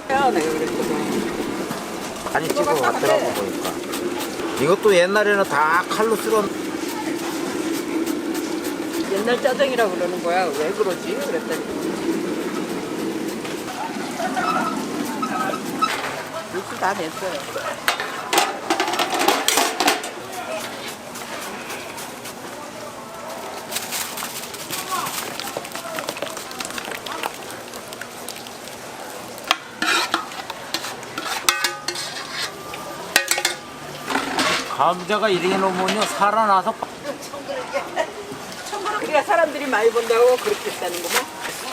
내가 그랬거든. 많이 찍어왔더라고 보니까. 이것도 옛날에는 다 칼로 쓸었. 옛날 짜장이라고 그러는 거야. 왜 그러지? 그랬더니 육수 다 됐어요. 감자가 이렇게 놓으면요 살아나서 청그렇게가 사람들이 많이 본다고 그렇게 했다는구만.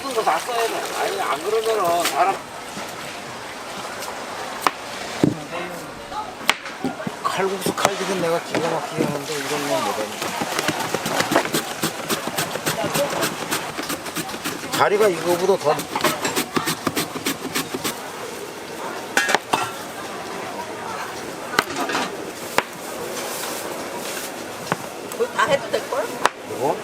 뜯은 거 다 써야 돼. 아니 안 그러면은 사람 칼국수 칼질은 내가 기가 막히게 하는데 이런 건 못하니까. 다리가 이거보다 더. 그거 다 해도 될걸? 이거?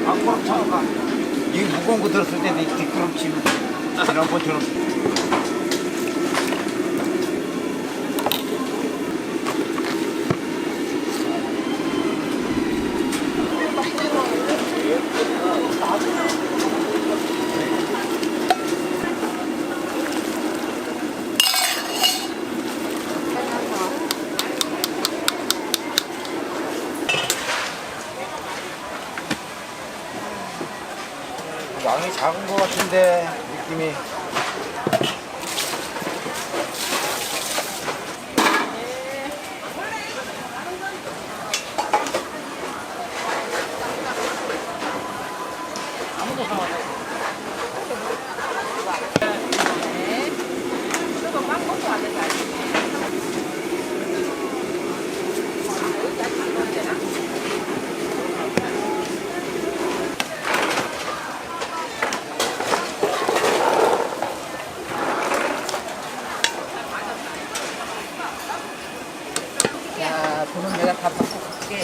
앞으로 차가. 이 무거운 거 들었을 때 뒷걸음치면 지난번처럼. 양이 작은 것 같은데 느낌이. 야, 돈은 내가 다 받고 갈게.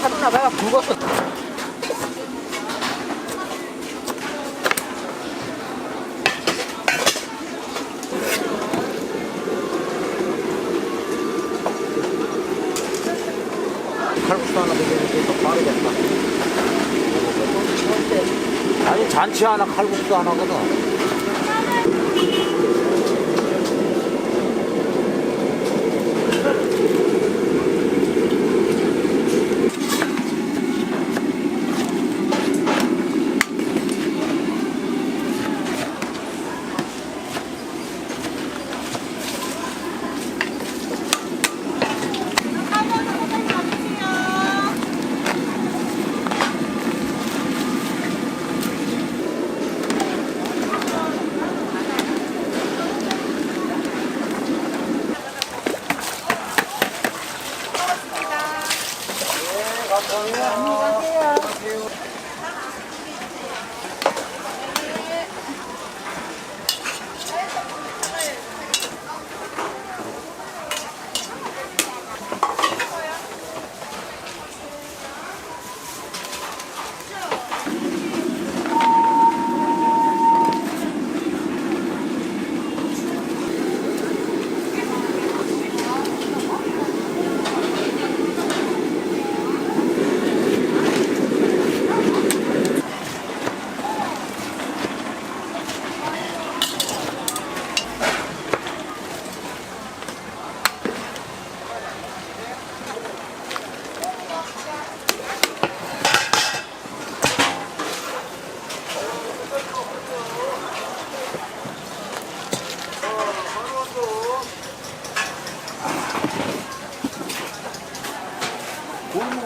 하루나 봐가 굵었어. 칼국수 하나 되겠는데 더 빠르겠다. 아니 잔치 하나 칼국수 하나거든.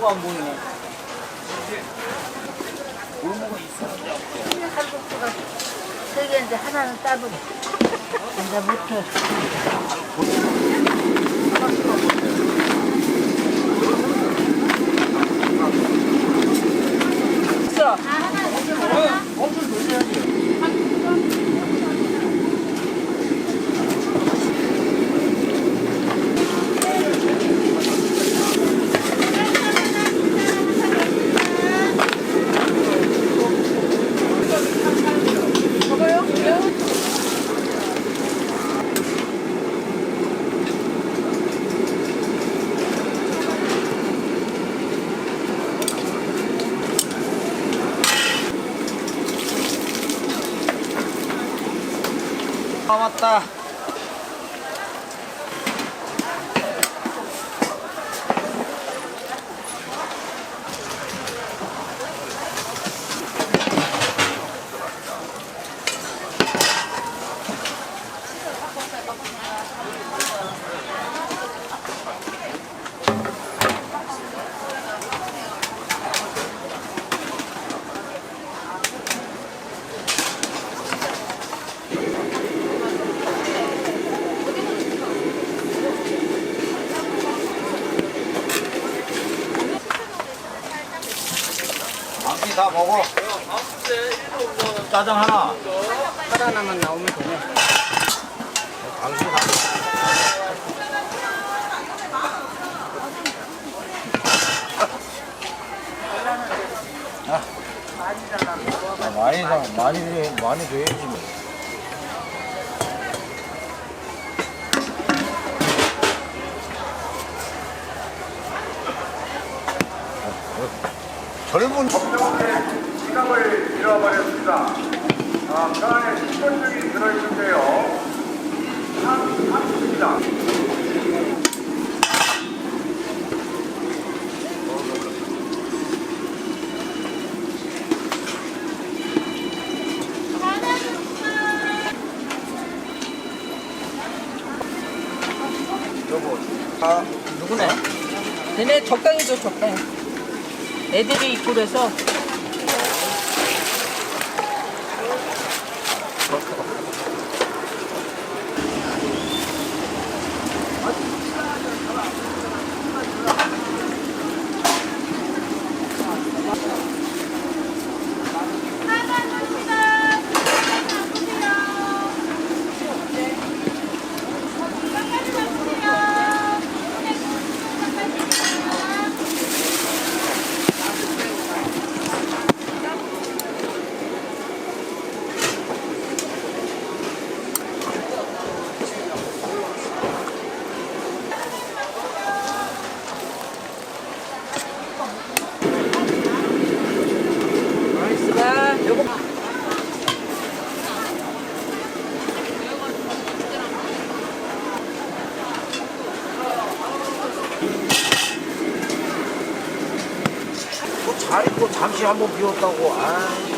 골목가 안 보이네. 골목은 있어. 칼국수가 세 개인데 하나는 따로 이제부터 있어. 엄청 돌려야지. 먹어요? 아, 맞다. 감기 다 먹어. 짜장 하나. 살 하나만 나오면 되네. 감기 다 많이 줘야지 뭐. 젊은 지갑을 잃어버렸습니다. 그 안에 신분증이 들어있는데요. 상입니다. 여보. 누구네? 얘네 적당히 줘, 적당히. 애들이 있고 그래서. 나이스가 요거. 잘 입고 잠시 한번 비웠다고. 아.